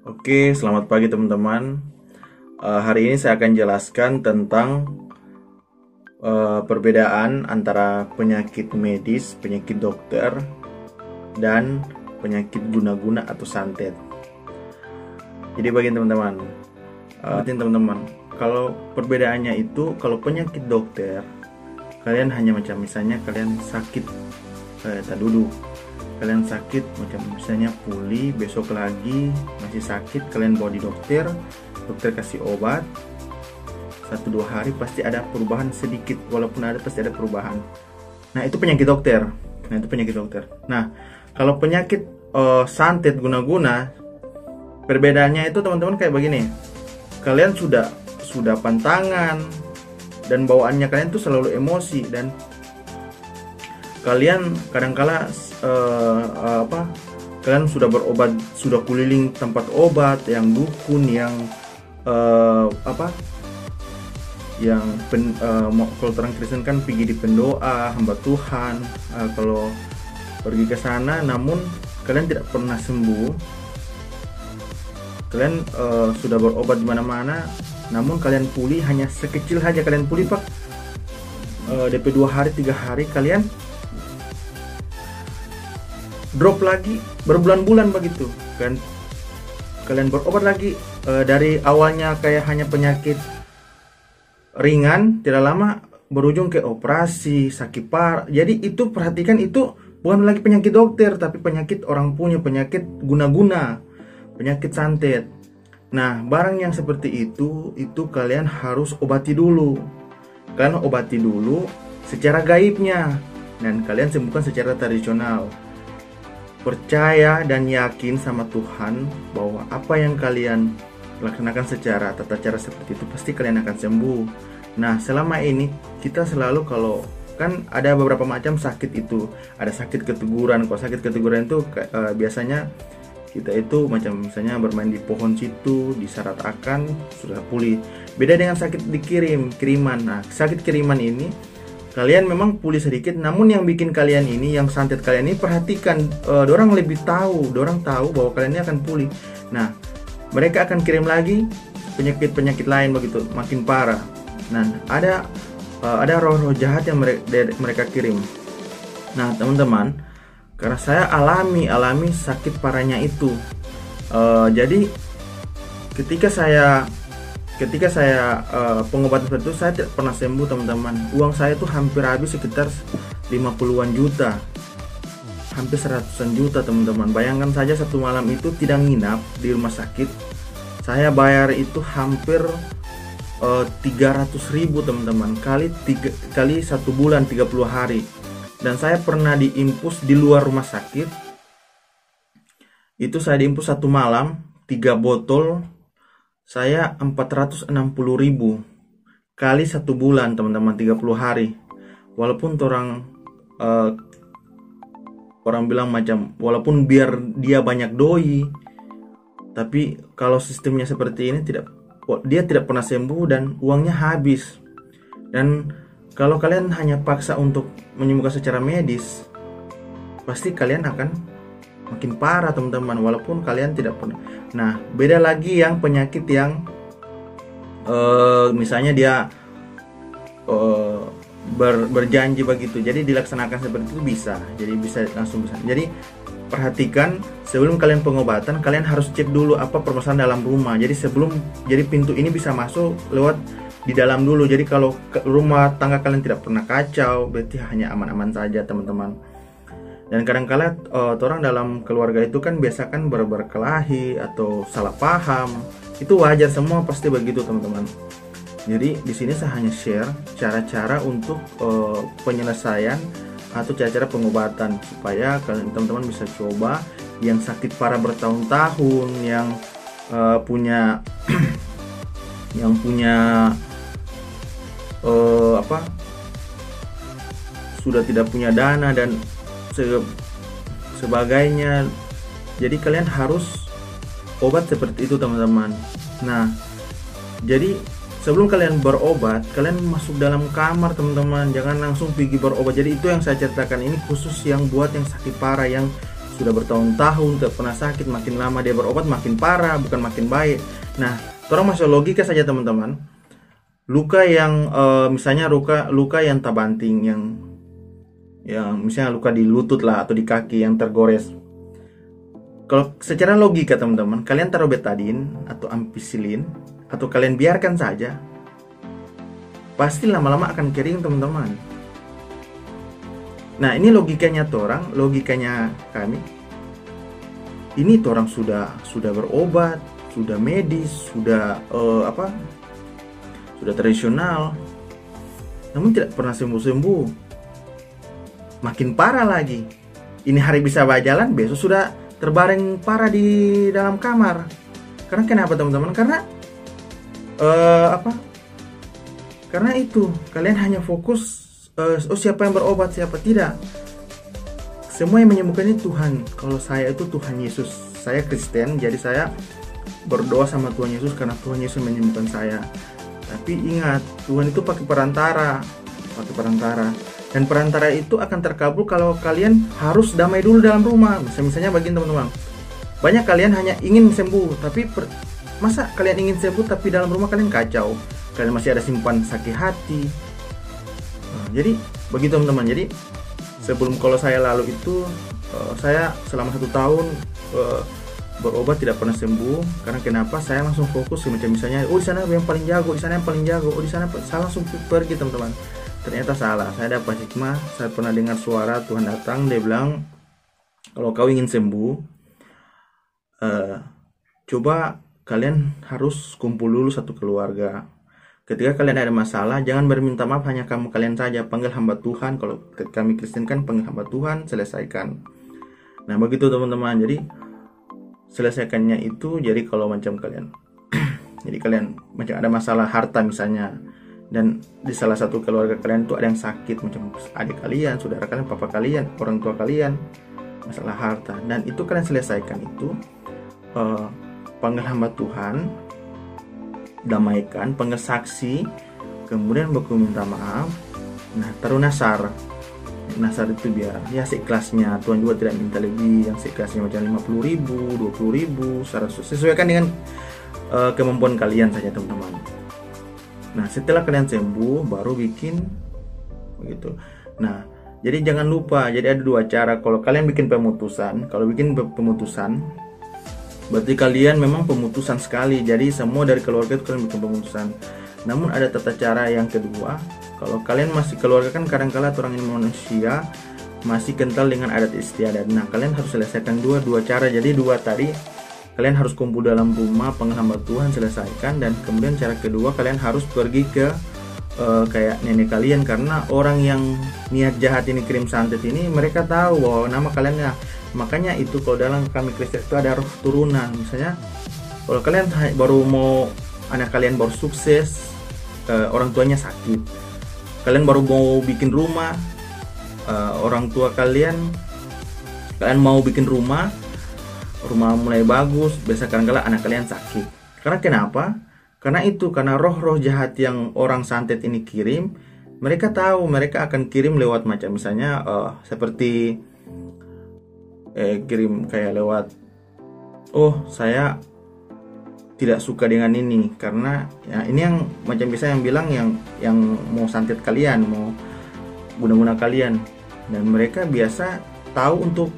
Oke, selamat pagi teman-teman. Hari ini saya akan jelaskan tentang perbedaan antara penyakit medis, penyakit dokter, dan penyakit guna-guna atau santet. Jadi bagi teman-teman, kalau perbedaannya itu, kalau penyakit dokter, kalian hanya macam misalnya kalian sakit, tak duduk. Kalian sakit macam misalnya pulih, besok lagi masih sakit, kalian bawa di dokter, dokter kasih obat, 1-2 hari pasti ada perubahan sedikit, walaupun ada pasti ada perubahan. Nah itu penyakit dokter. Nah kalau penyakit santet guna-guna, perbedaannya itu teman-teman kayak begini. Kalian sudah pantangan dan bawaannya kalian tuh selalu emosi, dan kalian kadangkala kalian sudah berobat, sudah keliling tempat obat, yang dukun, yang kalau orang Kristen kan pergi di pendoa, hamba Tuhan, kalau pergi ke sana, namun kalian tidak pernah sembuh. Kalian sudah berobat di mana-mana, namun kalian pulih hanya sekecil saja. Kalian pulih pak, DP 2 hari 3 hari, kalian drop lagi berbulan-bulan begitu kan. Kalian berobat lagi, dari awalnya kayak hanya penyakit ringan, tidak lama berujung ke operasi, sakit parah. Jadi itu perhatikan, itu bukan lagi penyakit dokter, tapi penyakit orang punya, penyakit guna-guna, penyakit santet. Nah barang yang seperti itu kalian harus obati dulu. Kalian obati dulu secara gaibnya, dan kalian sembuhkan secara tradisional. Percaya dan yakin sama Tuhan bahwa apa yang kalian laksanakan secara tata cara seperti itu pasti kalian akan sembuh. Nah selama ini kita selalu, kalau kan ada beberapa macam sakit itu, ada sakit keteguran. Kalau sakit keteguran itu biasanya kita itu macam misalnya bermain di pohon situ, disaratakan, sudah pulih. Beda dengan sakit kiriman. Nah sakit kiriman ini kalian memang pulih sedikit, namun yang bikin kalian ini, yang santet kalian ini, perhatikan, dorang lebih tahu, dorang tahu bahwa kalian ini akan pulih. Nah mereka akan kirim lagi penyakit lain begitu, makin parah. Nah ada roh-roh jahat yang mereka kirim. Nah teman-teman, karena saya alami sakit parahnya itu, jadi ketika saya pengobatan seperti itu, saya tidak pernah sembuh teman-teman. Uang saya tuh hampir habis sekitar 50-an juta, hampir 100-an juta teman-teman. Bayangkan saja satu malam itu tidak nginap di rumah sakit, saya bayar itu hampir 300.000 teman-teman, kali 1 bulan 30 hari. Dan saya pernah diinfus di luar rumah sakit, itu saya diinfus 1 malam 3 botol, saya 460.000 kali 1 bulan teman-teman, 30 hari. Walaupun orang bilang macam, walaupun biar dia banyak doi, tapi kalau sistemnya seperti ini, dia tidak pernah sembuh dan uangnya habis. Dan kalau kalian hanya paksa untuk menyembuhkan secara medis, pasti kalian akan makin parah teman-teman, walaupun kalian tidak pernah. Nah beda lagi yang penyakit yang misalnya dia berjanji begitu, jadi dilaksanakan seperti itu bisa, jadi bisa langsung bisa. Jadi perhatikan, sebelum kalian pengobatan, kalian harus cek dulu apa permasalahan dalam rumah. Jadi pintu ini bisa masuk lewat di dalam dulu. Jadi kalau rumah tangga kalian tidak pernah kacau, berarti hanya aman-aman saja teman-teman. Dan kadang-kala orang dalam keluarga itu kan biasa kan berkelahi atau salah paham, itu wajar, semua pasti begitu teman-teman. Jadi di sini saya hanya share cara-cara untuk penyelesaian atau cara-cara pengobatan, supaya kalian teman-teman bisa coba. Yang sakit parah bertahun-tahun, yang punya sudah tidak punya dana dan sebagainya. Jadi kalian harus obat seperti itu teman-teman. Nah jadi sebelum kalian berobat, kalian masuk dalam kamar teman-teman, jangan langsung pergi berobat. Jadi itu yang saya ceritakan ini khusus yang buat yang sakit parah, yang sudah bertahun-tahun tidak pernah sakit, makin lama dia berobat makin parah, bukan makin baik. Nah, orang masuk logika saja teman-teman. Luka yang misalnya luka yang tabanting, yang misalnya luka di lutut lah atau di kaki yang tergores. Kalau secara logika teman-teman, kalian taruh betadine atau ampicillin atau kalian biarkan saja, pasti lama-lama akan kering teman-teman. Nah, ini logikanya orang, logikanya kami. Ini orang sudah berobat, sudah medis, sudah sudah tradisional, namun tidak pernah sembuh-sembuh. Makin parah lagi. Ini hari bisa berjalan, besok sudah terbaring parah di dalam kamar. Karena kenapa teman-teman? Karena Karena itu kalian hanya fokus siapa yang berobat, siapa tidak. Semua yang menyembuhkan itu Tuhan. Kalau saya itu Tuhan Yesus. Saya Kristen, jadi saya berdoa sama Tuhan Yesus karena Tuhan Yesus menyembuhkan saya. Tapi ingat, Tuhan itu pakai perantara. Dan perantara itu akan terkabul kalau kalian harus damai dulu dalam rumah. Misalnya bagi teman-teman, banyak kalian hanya ingin sembuh, tapi masa kalian ingin sembuh tapi dalam rumah kalian kacau, kalian masih ada simpan sakit hati. Jadi bagi teman-teman, jadi sebelum kalau saya lalu itu saya selama 1 tahun berobat tidak pernah sembuh. Karena kenapa? Saya langsung fokus macam misalnya, di sana yang paling jago, di sana yang paling jago, di sana saya langsung pergi teman-teman. Ternyata salah. Saya dapat hikmah. Saya pernah dengar suara Tuhan datang, dia bilang, kalau kau ingin sembuh, coba kalian harus kumpul dulu satu keluarga. Ketika kalian ada masalah, jangan berminta maaf hanya kalian saja, panggil hamba Tuhan. Kalau kami Kristen kan panggil hamba Tuhan, selesaikan. Nah begitu teman-teman. Jadi selesaikannya itu, jadi kalau macam kalian jadi kalian macam ada masalah harta misalnya, dan di salah satu keluarga kalian itu ada yang sakit, macam adik kalian, saudara kalian, papa kalian, orang tua kalian, masalah harta, dan itu kalian selesaikan itu, panggil hamba Tuhan, damaikan, panggil saksi, kemudian baku minta maaf. Nah taruh nasar itu biar ya seikhlasnya. Tuhan juga tidak minta lebih, yang seikhlasnya macam 50.000, 20.000, 100, sesuaikan dengan kemampuan kalian saja teman-teman. Nah setelah kalian sembuh baru bikin begitu. Nah jadi jangan lupa, jadi ada 2 cara kalau kalian bikin pemutusan. Kalau bikin pemutusan berarti kalian memang pemutusan sekali, jadi semua dari keluarga itu kalian bikin pemutusan. Namun ada tata cara yang kedua. Kalau kalian masih keluarga kan kadang-kala orang ini manusia masih kental dengan adat istiadat. Nah kalian harus selesaikan dua cara. Jadi 2 tadi kalian harus kumpul dalam rumah, panggil hamba Tuhan, selesaikan. Dan kemudian cara kedua kalian harus pergi ke kayak nenek kalian, karena orang yang niat jahat ini kirim santet ini mereka tahu bahwa nama kalian ya. Makanya itu kalau dalam kami Kristen itu ada roh turunan. Misalnya kalau kalian baru mau, anak kalian baru sukses, orang tuanya sakit, kalian baru mau bikin rumah, orang tua kalian mau bikin rumah mulai bagus, biasa kadang-kala anak kalian sakit. Karena kenapa? Karena roh-roh jahat yang orang santet ini kirim, mereka tahu mereka akan kirim lewat macam misalnya seperti kirim kayak lewat, saya tidak suka dengan ini, karena ya ini yang macam bisa yang bilang yang mau santet kalian, mau guna-guna kalian, dan mereka biasa tahu untuk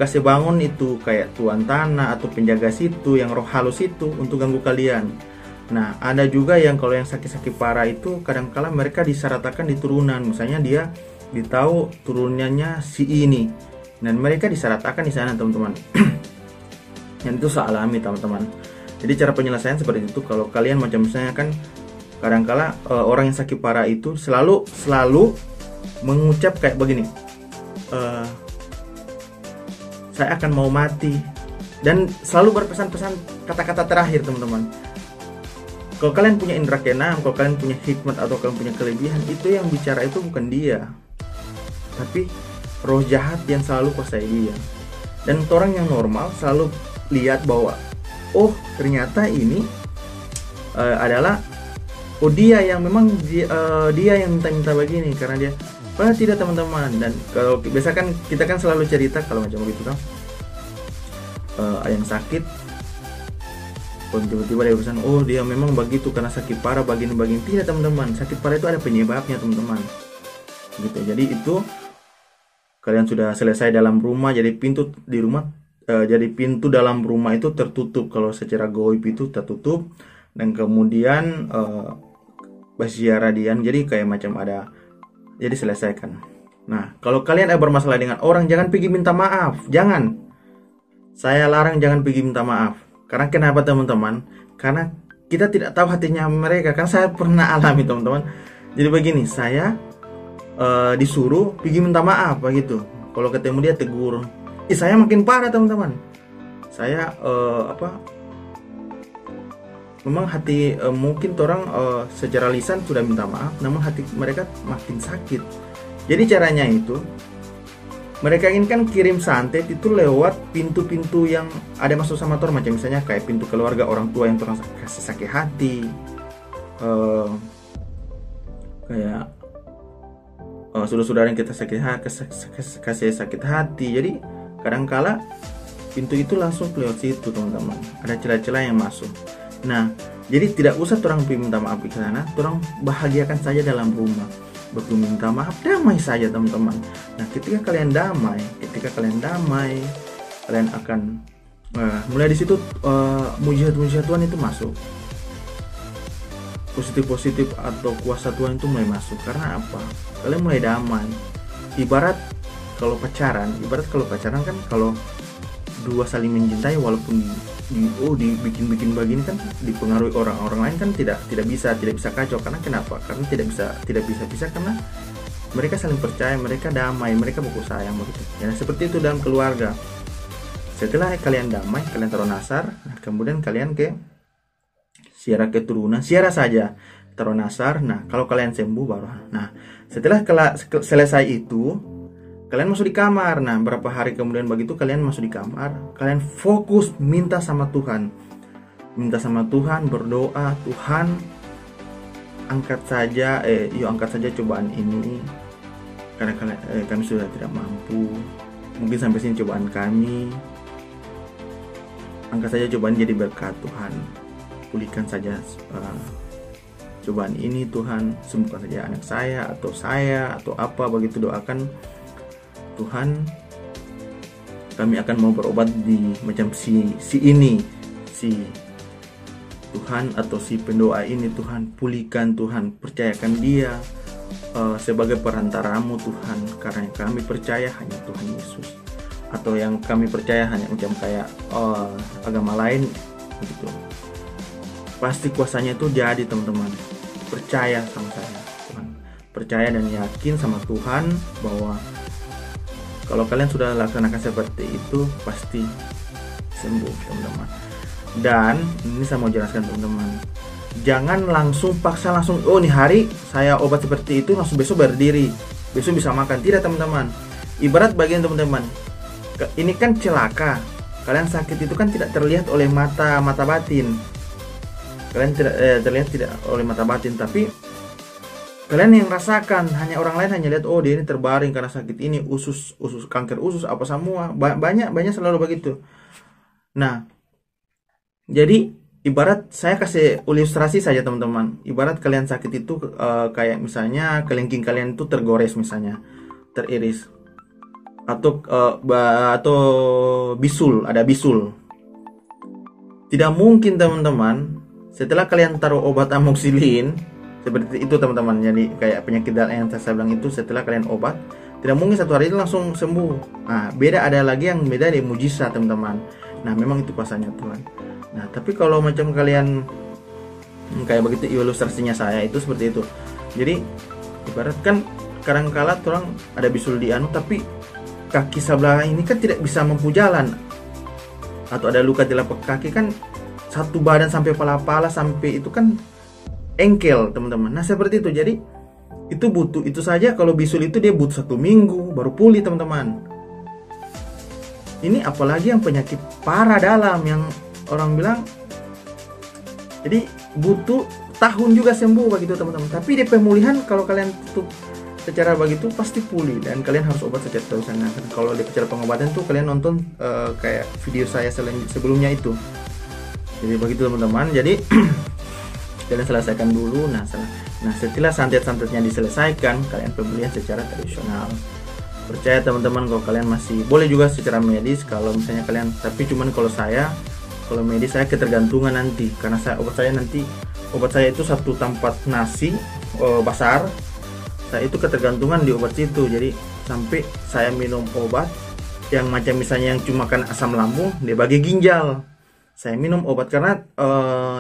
kasih bangun itu kayak tuan tanah atau penjaga situ yang roh halus itu untuk ganggu kalian. Nah ada juga yang kalau yang sakit-sakit parah itu kadang-kala mereka disyaratkan di turunan, misalnya dia ditahu turunannya si ini, dan mereka disyaratkan di sana teman-teman. Yang itu saya alami teman-teman. Jadi cara penyelesaian seperti itu. Kalau kalian macam misalnya kan kadang-kala orang yang sakit parah itu selalu mengucap kayak begini, saya akan mau mati, dan selalu berpesan-pesan kata-kata terakhir teman-teman. Kalau kalian punya indera keenam, kalau kalian punya hikmat atau kalian punya kelebihan, itu yang bicara itu bukan dia, tapi roh jahat yang selalu kuasai dia. Dan orang yang normal selalu lihat bahwa ternyata ini adalah dia yang memang dia yang minta begini, karena dia Padahal tidak teman-teman. Dan kalau biasa kan kita kan selalu cerita kalau macam begitu kan, ada yang sakit, tiba-tiba dia pesan, oh dia memang begitu karena sakit parah begini-begini. Tidak teman-teman, sakit parah itu ada penyebabnya teman-teman gitu. Jadi itu kalian sudah selesai dalam rumah, jadi pintu di rumah jadi pintu dalam rumah itu tertutup, kalau secara goib itu tertutup, dan kemudian Basia radian, jadi kayak macam ada, jadi selesaikan. Nah, kalau kalian ada bermasalah dengan orang, jangan pergi minta maaf, jangan. Saya larang jangan pergi minta maaf. Karena kenapa teman-teman? Karena kita tidak tahu hatinya mereka. Kan saya pernah alami teman-teman. Jadi begini, saya disuruh pergi minta maaf begitu. Kalau ketemu dia tegur, saya makin parah teman-teman. Saya memang hati mungkin orang secara lisan sudah minta maaf, namun hati mereka makin sakit. Jadi caranya itu, mereka inginkan kirim santet itu lewat pintu-pintu yang ada masuk sama orang, macam misalnya kayak pintu keluarga orang tua yang orang kasih sakit hati, kayak saudara-saudara yang kita kasih sakit hati. Jadi kadangkala pintu itu langsung lewat situ teman-teman, ada celah-celah yang masuk. Nah, jadi tidak usah orang minta maaf ke sana, orang bahagiakan saja dalam rumah. Betul, minta maaf, damai saja teman-teman. Nah, ketika kalian damai, kalian akan mulai di situ mujizat-mujizat Tuhan itu masuk. Positif-positif atau kuasa Tuhan itu mulai masuk. Karena apa? Kalian mulai damai. Ibarat kalau pacaran kan, kalau dua saling mencintai, walaupun dibikin begini kan, dipengaruhi orang lain kan tidak bisa kacau. Karena kenapa? Karena tidak bisa karena mereka saling percaya, mereka damai, mereka baku sayang begitu. Ya, seperti itu dalam keluarga. Setelah kalian damai, kalian taruh nasar, nah, kemudian kalian ke siara keturunan, siara saja taruh nasar. Nah, kalau kalian sembuh baru. Nah, setelah selesai itu, kalian masuk di kamar. Nah, berapa hari kemudian begitu kalian masuk di kamar, kalian fokus minta sama Tuhan, berdoa, Tuhan angkat saja cobaan ini, karena kami sudah tidak mampu, mungkin sampai sini cobaan kami, angkat saja cobaan jadi berkat Tuhan, pulihkan saja cobaan ini Tuhan, sembuhkan saja anak saya atau apa begitu, doakan Tuhan, kami akan mau berobat di macam si Tuhan, atau si pendoa ini Tuhan, pulihkan Tuhan, percayakan dia sebagai perantaramu Tuhan, karena yang kami percaya hanya Tuhan Yesus, atau yang kami percaya hanya macam kayak agama lain begitu. Pasti kuasanya itu jadi teman-teman. Percaya sama saya Tuhan, percaya dan yakin sama Tuhan bahwa kalau kalian sudah laksanakan seperti itu, pasti sembuh teman-teman. Dan ini saya mau jelaskan teman-teman, jangan langsung paksa oh ini hari saya obat seperti itu langsung besok berdiri, besok bisa makan. Tidak teman-teman. Ibarat bagian teman-teman, ini kan celaka. Kalian sakit itu kan tidak terlihat oleh mata batin. Kalian terlihat tidak oleh mata batin, tapi kalian yang rasakan. Hanya orang lain hanya lihat, oh dia ini terbaring karena sakit ini, usus kanker usus apa semua, banyak selalu begitu. Nah, jadi ibarat saya kasih ilustrasi saja teman-teman. Ibarat kalian sakit itu kayak misalnya kelingking kalian itu tergores, misalnya teriris, atau bisul, ada bisul. Tidak mungkin teman-teman setelah kalian taruh obat amoxicillin seperti itu teman-teman, jadi kayak penyakit yang saya bilang itu, setelah kalian obat tidak mungkin satu hari itu langsung sembuh. Nah, ada lagi yang beda dari mujizat teman-teman. Nah, memang itu kuasanya Tuhan. Nah, tapi kalau macam kalian kayak begitu ilustrasinya saya itu seperti itu. Jadi ibarat kan kadang-kala orang ada bisul di tapi kaki sebelah ini kan tidak bisa mampu jalan, atau ada luka di telapak kaki kan, satu badan sampai pala-pala sampai itu kan engkel teman-teman. Nah, seperti itu. Jadi itu saja kalau bisul itu dia butuh 1 minggu baru pulih teman-teman. Ini apalagi yang penyakit parah dalam yang orang bilang, jadi butuh tahun juga sembuh begitu teman-teman. Tapi di pemulihan kalau kalian tutup secara begitu pasti pulih, dan kalian harus obat secara terusan. Nah, kalau di cara pengobatan tuh kalian nonton kayak video saya sebelumnya itu. Jadi begitu teman-teman. Jadi kalian selesaikan dulu. Nah setelah santet-santetnya diselesaikan, kalian pembelian secara tradisional. Percaya teman-teman, kalau kalian masih boleh juga secara medis kalau misalnya kalian, tapi cuman kalau medis saya ketergantungan nanti, karena obat saya itu satu tempat nasi besar, saya itu ketergantungan di obat situ. Jadi sampai saya minum obat yang macam misalnya yang cuma kan asam lambung, dia bagi ginjal, saya minum obat karena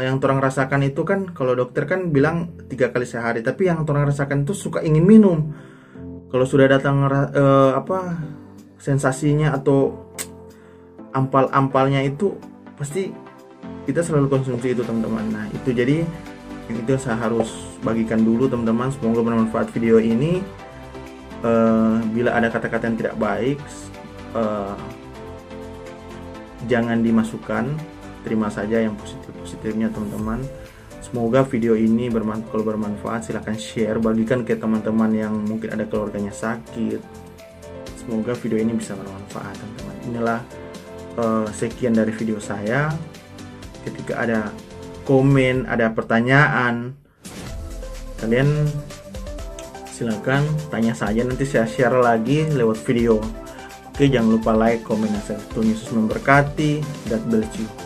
yang orang rasakan itu kan, kalau dokter kan bilang 3 kali sehari, tapi yang orang rasakan itu suka ingin minum. Kalau sudah datang sensasinya atau ampal-ampalnya itu, pasti kita selalu konsumsi itu teman-teman. Nah itu jadi yang itu saya harus bagikan dulu teman-teman. Semoga bermanfaat video ini. Bila ada kata-kata yang tidak baik, jangan dimasukkan, terima saja yang positif-positifnya teman-teman. Semoga video ini kalau bermanfaat, silahkan share, bagikan ke teman-teman yang mungkin ada keluarganya sakit. Semoga video ini bisa bermanfaat teman-teman. Inilah sekian dari video saya. Ketika ada komen, ada pertanyaan, kalian silahkan tanya saja, nanti saya share lagi lewat video. Oke, jangan lupa like, komen, dan subscribe. Yesus memberkati. God bless you.